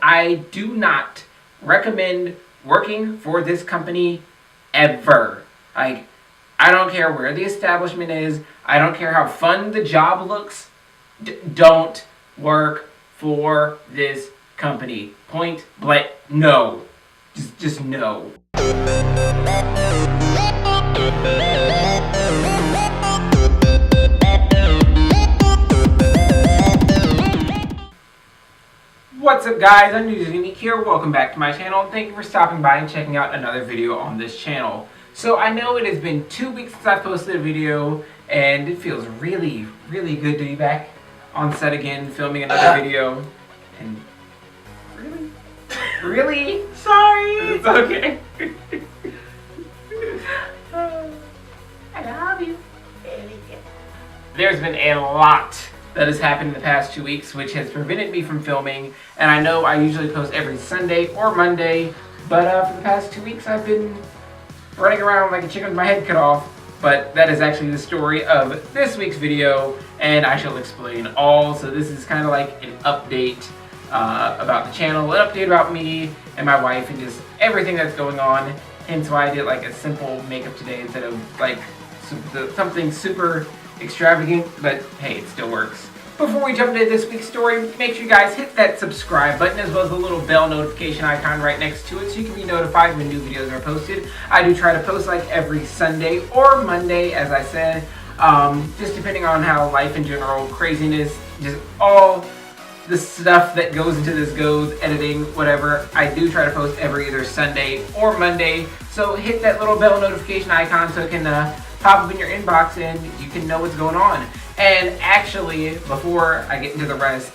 I do not recommend working for this company ever. Like, I don't care where the establishment is. I don't care how fun the job looks. Don't work for this company. Point blank, no. Just no. What's up guys, I'm Uneek here, welcome back to my channel, and thank you for stopping by and checking out another video on this channel. So I know it has been 2 weeks since I posted a video, and it feels really good to be back on set again, filming another video. And really? Sorry! It's okay. I love you. There's been a lot that has happened in the past 2 weeks, which has prevented me from filming. And I know I usually post every Sunday or Monday, but for the past 2 weeks I've been running around like a chicken with my head cut off. But that is actually the story of this week's video, and I shall explain all. So this is kind of like an update about the channel, an update about me and my wife and just everything that's going on. Hence why I did like a simple makeup today instead of like something super extravagant, but hey, it still works. Before we jump into this week's story, make sure you guys hit that subscribe button as well as the little bell notification icon right next to it so you can be notified when new videos are posted. I do try to post like every Sunday or Monday, as I said, just depending on how life in general, craziness, just all the stuff that goes into this goes, editing, whatever. I do try to post every either Sunday or Monday, so hit that little bell notification icon so it can pop up in your inbox and you can know what's going on. And actually, before I get into the rest,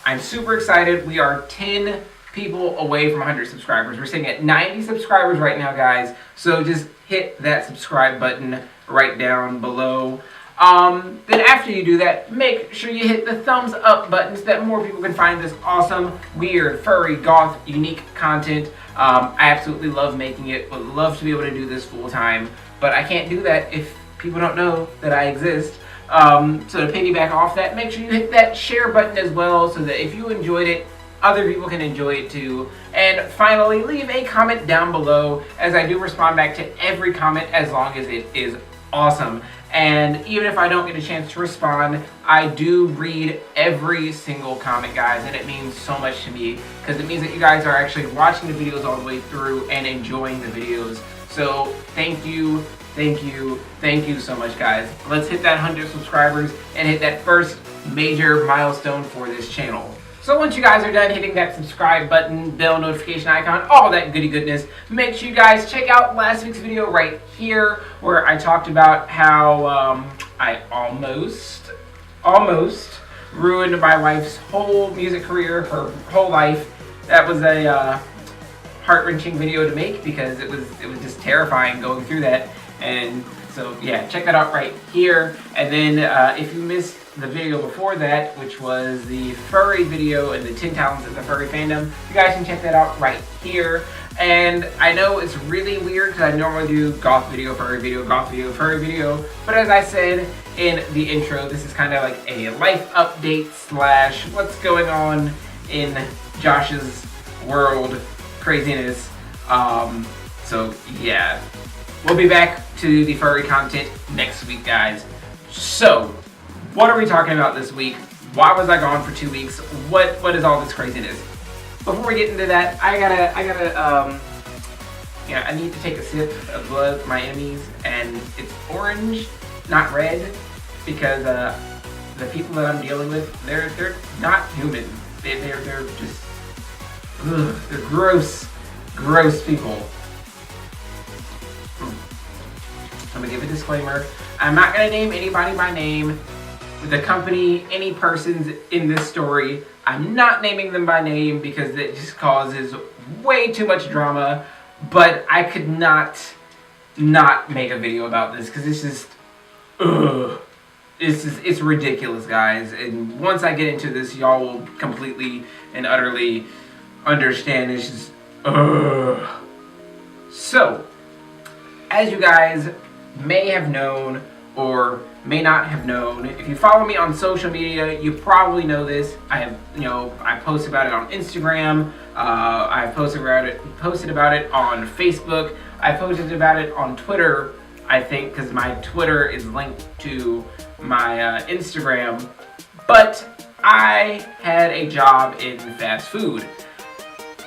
I'm super excited. We are 10 people away from 100 subscribers. We're sitting at 90 subscribers right now, guys. So just hit that subscribe button right down below. Then after you do that, make sure you hit the thumbs up button so that more people can find this awesome, weird, furry, goth, unique content. I absolutely love making it. Would love to be able to do this full time, but I can't do that if people don't know that I exist. So to piggyback off that, make sure you hit that share button as well so that if you enjoyed it, other people can enjoy it too. And finally, leave a comment down below, as I do respond back to every comment as long as it is awesome. And even if I don't get a chance to respond, I do read every single comment, guys, and it means so much to me because it means that you guys are actually watching the videos all the way through and enjoying the videos. So thank you so much, guys. Let's hit that 100 subscribers and hit that first major milestone for this channel. So once you guys are done hitting that subscribe button, bell notification icon, all that goody goodness, make sure you guys check out last week's video right here where I talked about how I almost ruined my wife's whole music career, her whole life. That was a heart-wrenching video to make because it was just terrifying going through that. And so yeah, check that out right here. And then if you missed the video before that, which was the furry video and the 10 talents of the furry fandom, you guys can check that out right here. And I know it's really weird because I normally do goth video, furry video, goth video, furry video, but as I said in the intro, this is kind of like a life update slash what's going on in Josh's world craziness. So yeah, we'll be back to the furry content next week, guys. So what are we talking about this week? Why was I gone for 2 weeks? What is all this craziness? Before we get into that, I need to take a sip of Blood of My Enemies, and it's orange, not red, because the people that I'm dealing with, they're not human. They're just they're gross people. I'm gonna give a disclaimer. I'm not gonna name anybody by name. The company, any persons in this story, I'm not naming them by name because it just causes way too much drama. But I could not make a video about this because it's just, it's ridiculous, guys. And once I get into this, y'all will completely and utterly understand. It's just, So, as you guys may have known, or may not have known. If you follow me on social media, you probably know this. I post about it on Instagram. I've posted about it on Facebook. I posted about it on Twitter, I think, because my Twitter is linked to my Instagram. But I had a job in fast food.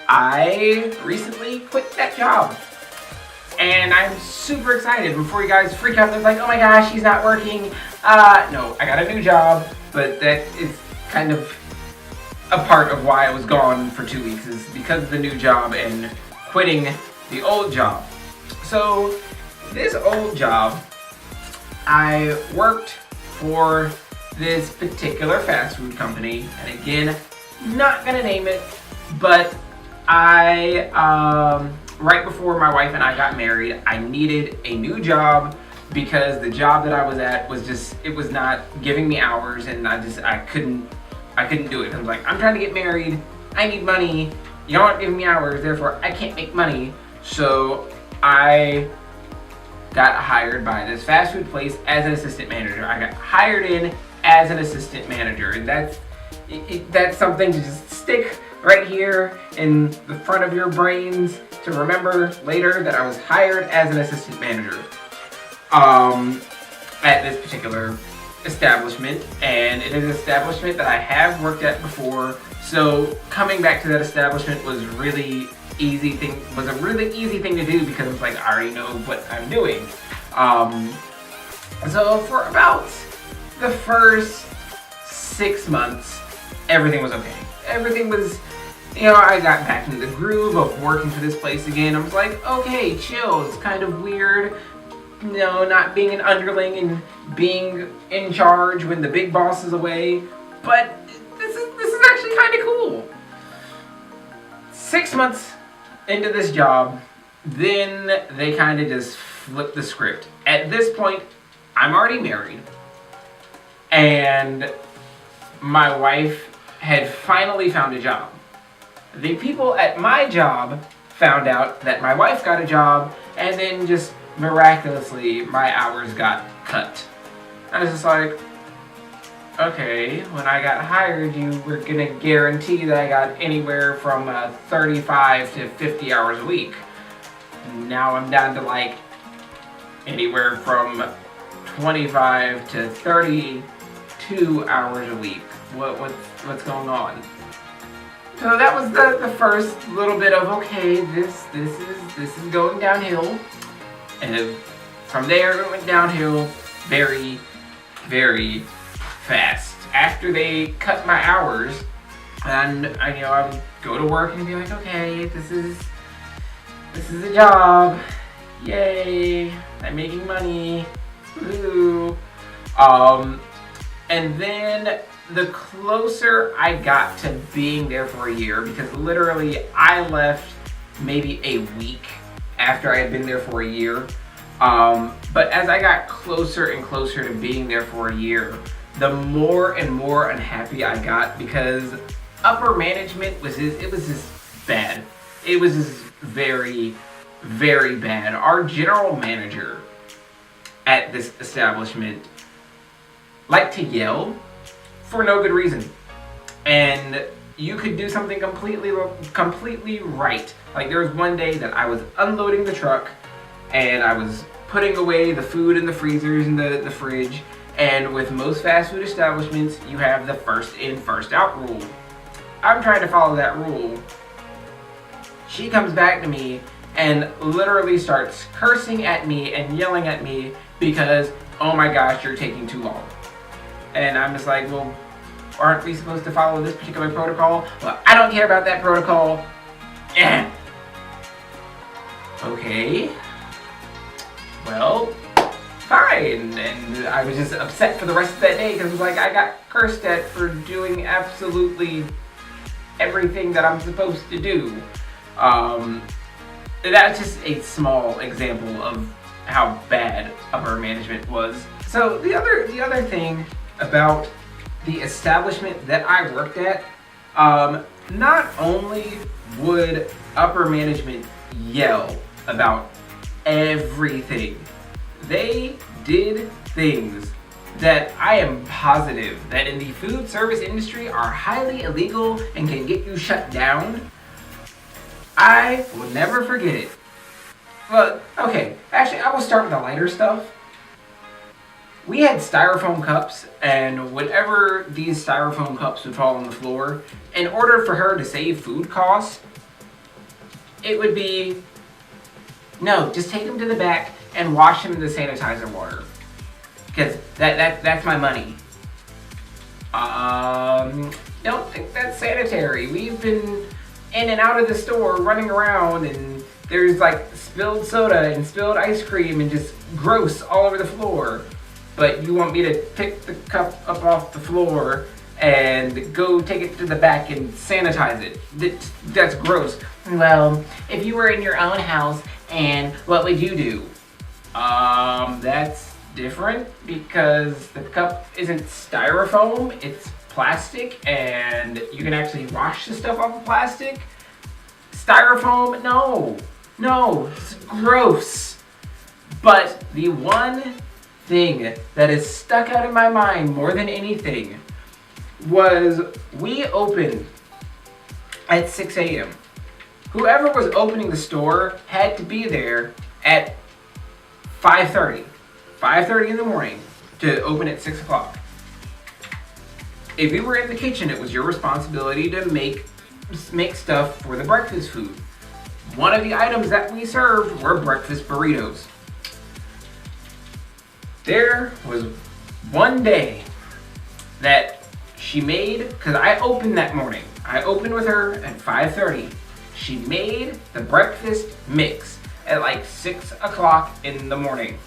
I recently quit that job. And I'm super excited. Before you guys freak out, they're like, oh my gosh, he's not working. No, I got a new job, but that is kind of a part of why I was gone for 2 weeks, is because of the new job and quitting the old job. So this old job, I worked for this particular fast food company, and again, not gonna name it, but right before my wife and I got married, I needed a new job because the job that I was at was not giving me hours, and I couldn't do it. I was like, I'm trying to get married, I need money, you aren't giving me hours, therefore I can't make money. So I got hired by this fast food place as an assistant manager. I got hired in as an assistant manager, and that's something to just stick right here in the front of your brains to remember later, that I was hired as an assistant manager at this particular establishment, and it is an establishment that I have worked at before. So coming back to that establishment was a really easy thing to do, because it's like I already know what I'm doing. So for about the first 6 months, everything was okay. Everything was, I got back into the groove of working for this place again. I was like, okay, chill. It's kind of weird, not being an underling and being in charge when the big boss is away. But this is actually kind of cool. 6 months into this job, then they kind of just flipped the script. At this point, I'm already married, and my wife had finally found a job. The people at my job found out that my wife got a job, and then just miraculously my hours got cut. I was just like, okay, when I got hired, you were gonna guarantee that I got anywhere from 35 to 50 hours a week. Now I'm down to like anywhere from 25 to 32 hours a week. What's going on? So that was the first little bit of, okay, this is going downhill. And from there it went downhill very, very fast. After they cut my hours, and I would go to work and be like, okay, this is a job. Yay, I'm making money. Woo. And then the closer I got to being there for a year, because literally I left maybe a week after I had been there for a year. But as I got closer and closer to being there for a year, the more and more unhappy I got, because upper management was just bad. It was just very, very bad. Our general manager at this establishment liked to yell for no good reason. And you could do something completely right. Like there was one day that I was unloading the truck and I was putting away the food in the freezers and the fridge. And with most fast food establishments, you have the first in, first out rule. I'm trying to follow that rule. She comes back to me and literally starts cursing at me and yelling at me because, oh my gosh, you're taking too long. And I'm just like, well, aren't we supposed to follow this particular protocol? Well, I don't care about that protocol. Okay. Well, fine. And I was just upset for the rest of that day because like I got cursed at for doing absolutely everything that I'm supposed to do. That's just a small example of how bad upper management was. So the other thing about the establishment that I worked at, not only would upper management yell about everything, they did things that I am positive that in the food service industry are highly illegal and can get you shut down, I will never forget it. Well, okay, actually I will start with the lighter stuff. We had styrofoam cups, and whenever these styrofoam cups would fall on the floor, in order for her to save food costs, it would be, no, just take them to the back and wash them in the sanitizer water. Because that's my money. Don't think that's sanitary. We've been in and out of the store running around, and there's like spilled soda and spilled ice cream and just gross all over the floor. But you want me to pick the cup up off the floor and go take it to the back and sanitize it? That's gross. Well, if you were in your own house, and what would you do? That's different because the cup isn't styrofoam, it's plastic, and you can actually wash the stuff off of plastic. Styrofoam, no, it's gross. But the one thing that is stuck out in my mind more than anything was we opened at 6 a.m. Whoever was opening the store had to be there at 5:30 in the morning to open at 6 o'clock. If you were in the kitchen, it was your responsibility to make stuff for the breakfast food. One of the items that we served were breakfast burritos. There was one day that she made, because I opened that morning. I opened with her at 5:30. She made the breakfast mix at like 6 o'clock in the morning.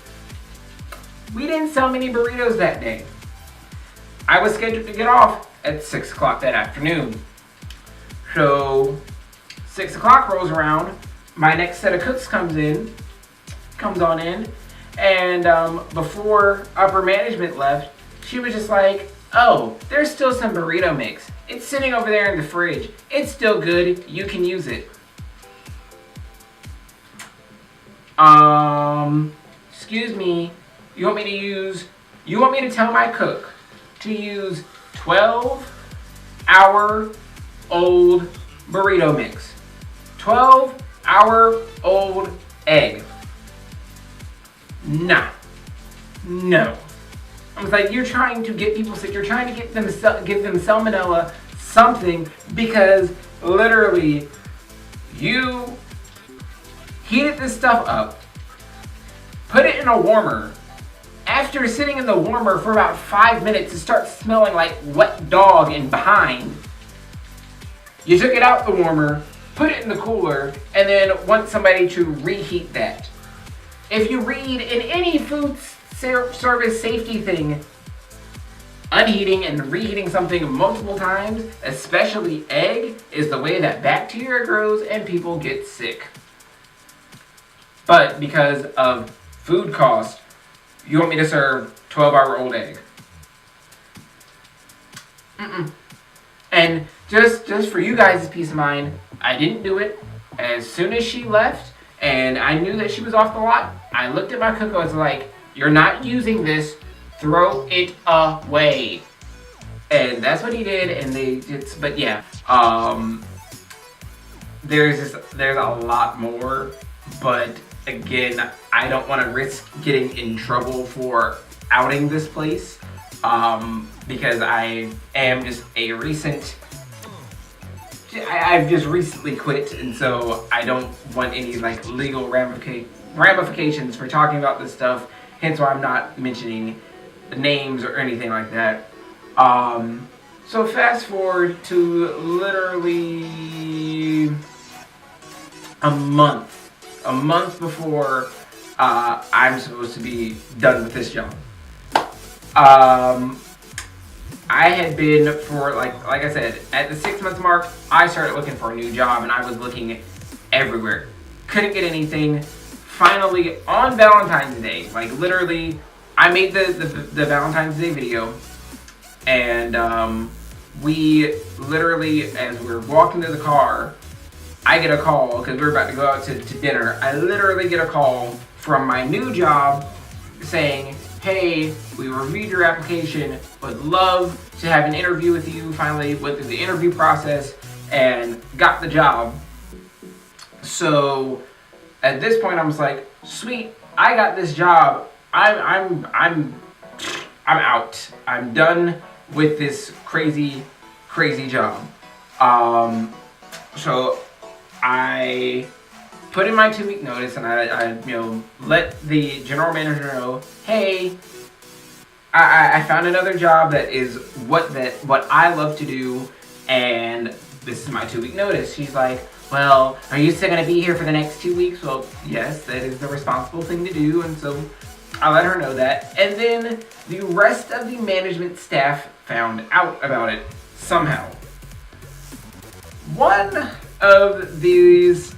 We didn't sell many burritos that day. I was scheduled to get off at 6 o'clock that afternoon. So 6 o'clock rolls around, my next set of cooks comes on in, and before upper management left, she was just like, oh, there's still some burrito mix. It's sitting over there in the fridge. It's still good, you can use it. Excuse me, you want me to tell my cook to use 12-hour-old burrito mix, 12-hour-old egg? Nah, no. I was like, you're trying to get people sick. You're trying to give them salmonella, something, because literally you heated this stuff up, put it in a warmer. After sitting in the warmer for about 5 minutes, it starts smelling like wet dog and behind. You took it out the warmer, put it in the cooler, and then want somebody to reheat that. If you read in any food service safety thing, unheating and reheating something multiple times, especially egg, is the way that bacteria grows and people get sick. But because of food cost, you want me to serve 12-hour-old egg? And just for you guys' peace of mind, I didn't do it. As soon as she left and I knew that she was off the lot, I looked at my cook, I was like, you're not using this, throw it away. And that's what he did, and but yeah, there's a lot more, but again, I don't want to risk getting in trouble for outing this place, because I am just I've just recently quit, and so I don't want any like legal ramifications for talking about this stuff, hence why I'm not mentioning names or anything like that. So fast forward to literally a month before I'm supposed to be done with this job. I had been for like I said, at the 6-month mark, I started looking for a new job, and I was looking everywhere. Couldn't get anything. Finally, on Valentine's Day, like literally, I made the Valentine's Day video, and we literally, as we're walking to the car, I get a call because we're about to go out to dinner. I literally get a call from my new job saying, hey, we reviewed your application, would love to have an interview with you. Finally went through the interview process and got the job. So at this point, I was like, sweet, I got this job. I'm out. I'm done with this crazy job. So I put in my 2-week notice, and I let the general manager know, hey, I found another job that is what I love to do, and this is my 2-week notice. She's like, well, are you still going to be here for the next 2 weeks? Well, yes, that is the responsible thing to do, and so I let her know that. And then the rest of the management staff found out about it somehow. One of these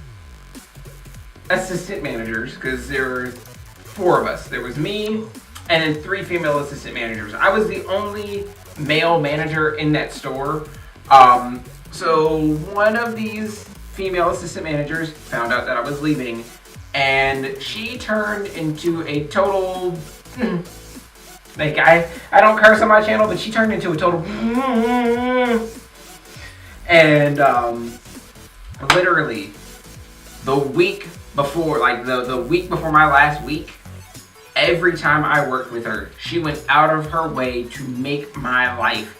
assistant managers, because there were 4 of us. There was me and then 3 female assistant managers. I was the only male manager in that store. So one of these female assistant managers found out that I was leaving, and she turned into a total like I don't curse on my channel, but she turned into a total and literally the week before, like the week before my last week, every time I worked with her, she went out of her way to make my life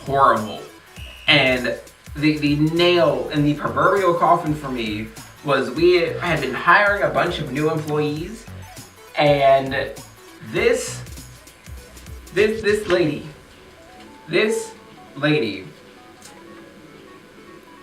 horrible. And the nail in the proverbial coffin for me was we had been hiring a bunch of new employees, and this lady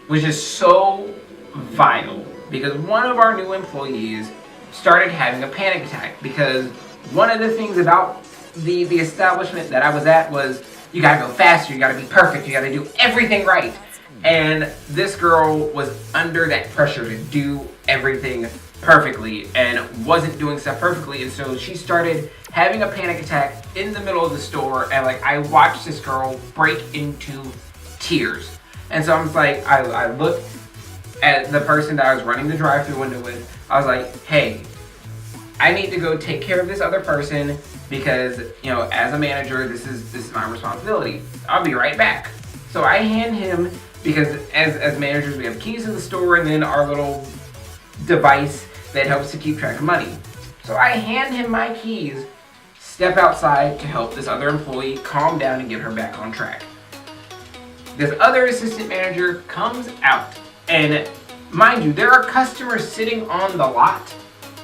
was just so vital, because one of our new employees started having a panic attack, because one of the things about the establishment that I was at was you gotta go faster, you gotta be perfect, you gotta do everything right. And this girl was under that pressure to do everything perfectly and wasn't doing stuff perfectly, and so she started having a panic attack in the middle of the store, and like I watched this girl break into tears. And so I was like, I looked at the person that I was running the drive-thru window with. I was like, hey, I need to go take care of this other person, because as a manager, this is my responsibility. I'll be right back. So I hand him, because as managers, we have keys to the store and then our little device that helps to keep track of money. So I hand him my keys, step outside to help this other employee calm down and get her back on track. This other assistant manager comes out, and mind you, there are customers sitting on the lot.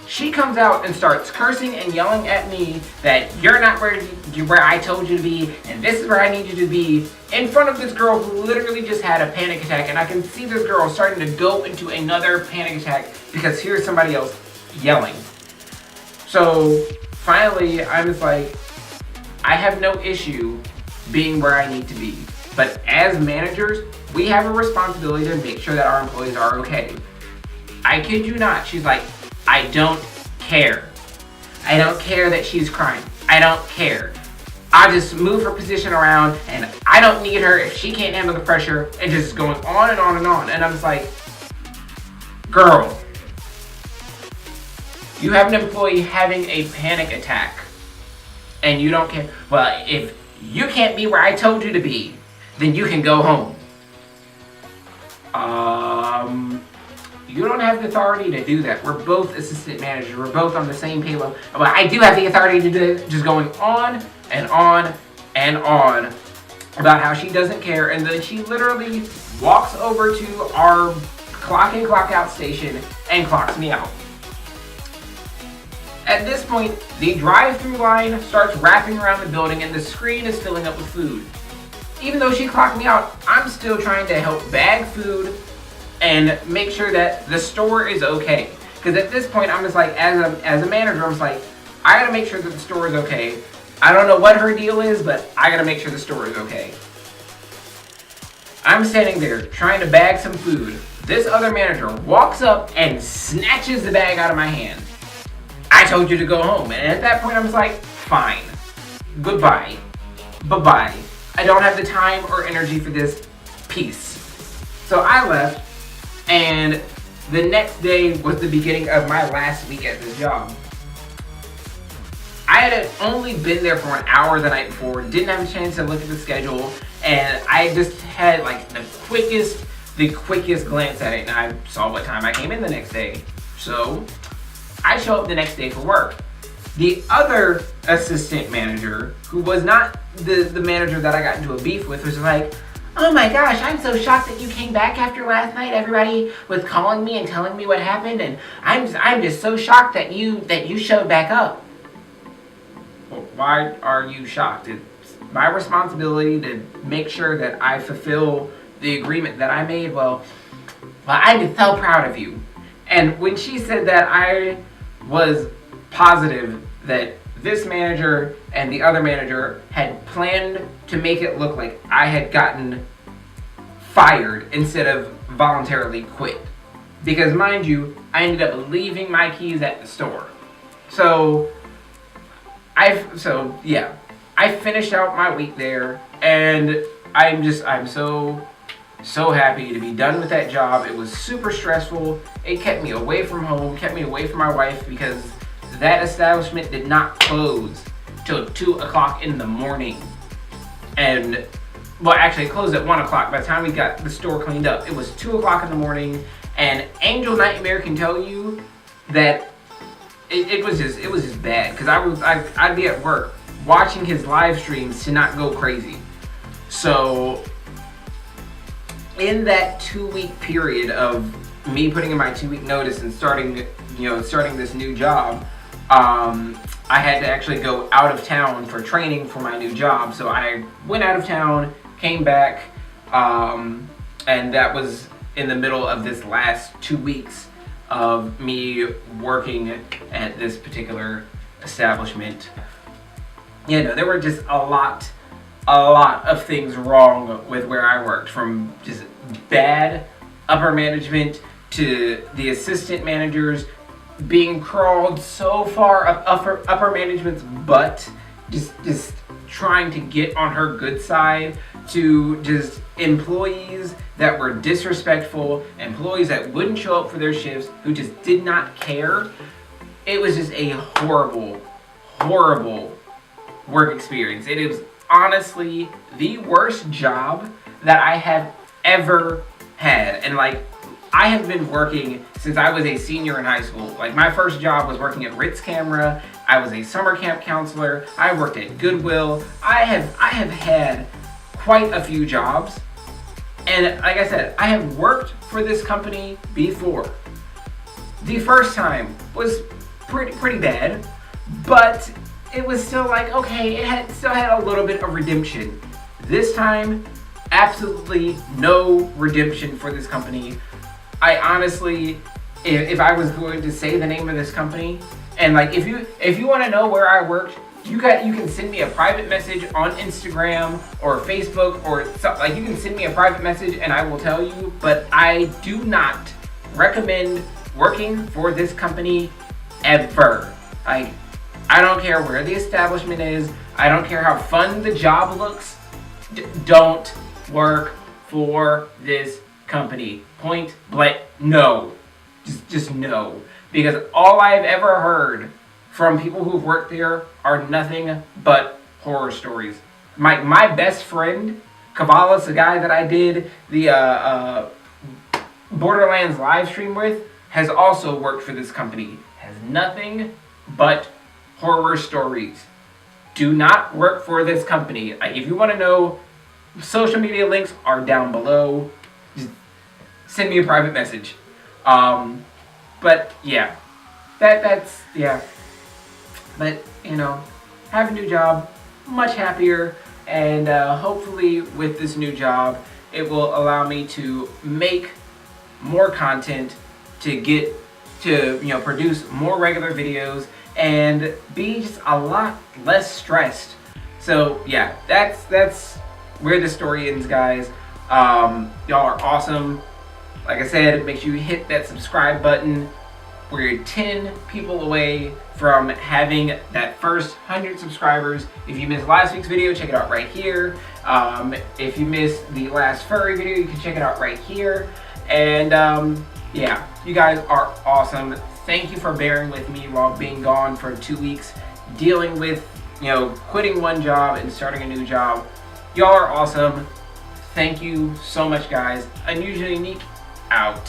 She comes out and starts cursing and yelling at me that you're not where I told you to be, and this is where I need you to be, in front of this girl who literally just had a panic attack. And I can see this girl starting to go into another panic attack because here's somebody else yelling. So finally, I was like, I have no issue being where I need to be, but as managers, we have a responsibility to make sure that our employees are okay. I kid you not, she's like, I don't care. I don't care that she's crying. I don't care. I just move her position around, and I don't need her if she can't handle the pressure, and just going on and on and on. And I'm just like, girl, you have an employee having a panic attack, and you don't care. Well, if you can't be where I told you to be, then you can go home. You don't have the authority to do that. We're both assistant managers. We're both on the same payroll. But I do have the authority to do it. Just going on and on and on about how she doesn't care. And then she literally walks over to our clock in, clock out station and clocks me out. At this point, the drive-through line starts wrapping around the building, and the screen is filling up with food. Even though she clocked me out, I'm still trying to help bag food and make sure that the store is okay. Because at this point, I'm just like, as a manager, I'm just like, I gotta make sure that the store is okay. I don't know what her deal is, but I gotta make sure the store is okay. I'm standing there trying to bag some food. This other manager walks up and snatches the bag out of my hand. I told you to go home. And at that point, I'm just like, fine. Goodbye. Bye-bye. I don't have the time or energy for this piece. So I left, and the next day was the beginning of my last week at this job. I had only been there for an hour the night before, didn't have a chance to look at the schedule, and I just had like the quickest glance at it, and I saw what time I came in the next day. So I show up the next day for work. The other assistant manager, who was not the manager that I got into a beef with, was like, "Oh my gosh, I'm so shocked that you came back after last night. Everybody was calling me and telling me what happened, and I'm just so shocked that you showed back up." Well, why are you shocked? It's my responsibility to make sure that I fulfill the agreement that I made. Well, I'm just so proud of you. And when she said that, I was positive that this manager and the other manager had planned to make it look like I had gotten fired instead of voluntarily quit. Because mind you, I ended up leaving my keys at the store. So I finished out my week there, and I'm so happy to be done with that job. It was super stressful. It kept me away from home, kept me away from my wife, because that establishment did not close till 2 o'clock in the morning. And, well, actually it closed at 1 o'clock. By the time we got the store cleaned up, it was 2 o'clock in the morning. And Angel Nightmare can tell you that it was just bad. Because I'd be at work watching his live streams to not go crazy. So in that 2-week period of me putting in my 2-week notice and starting this new job, I had to actually go out of town for training for my new job. So I went out of town, came back, and that was in the middle of this last 2 weeks of me working at this particular establishment. You know, there were just a lot of things wrong with where I worked, from just bad upper management to the assistant managers being crawled so far up upper management's butt, just trying to get on her good side, to just employees that were disrespectful, employees that wouldn't show up for their shifts, who just did not care. It was just a horrible work experience. It is honestly the worst job that I have ever had. And like, I have been working since I was a senior in high school. Like, my first job was working at Ritz Camera. I was a summer camp counselor. I worked at Goodwill. I have had quite a few jobs. And like I said, I have worked for this company before. The first time was pretty bad, but it was still like, okay, it still had a little bit of redemption. This time, absolutely no redemption for this company. I honestly, if I was going to say the name of this company, and like, if you want to know where I worked, you can send me a private message on Instagram or Facebook, or like, you can send me a private message and I will tell you. But I do not recommend working for this company ever. I don't care where the establishment is. I don't care how fun the job looks. Don't work for this company. Point blank, no. Just no. Because all I've ever heard from people who've worked there are nothing but horror stories. My best friend, Kavalis, the guy that I did the Borderlands live stream with, has also worked for this company. Has nothing but horror stories. Do not work for this company. If you want to know, social media links are down below. Just send me a private message. But yeah, that's yeah. But you know, have a new job, much happier, and hopefully with this new job, it will allow me to make more content, to get to produce more regular videos, and be just a lot less stressed. So yeah, that's where the story ends, guys. Y'all are awesome. Like I said, make sure you hit that subscribe button. We're 10 people away from having that first 100 subscribers. If you missed last week's video, check it out right here. If you missed the last furry video, you can check it out right here. And yeah, you guys are awesome. Thank you for bearing with me while being gone for 2 weeks. dealing with, quitting one job and starting a new job. Y'all are awesome. Thank you so much, guys. Unusually Unique, out.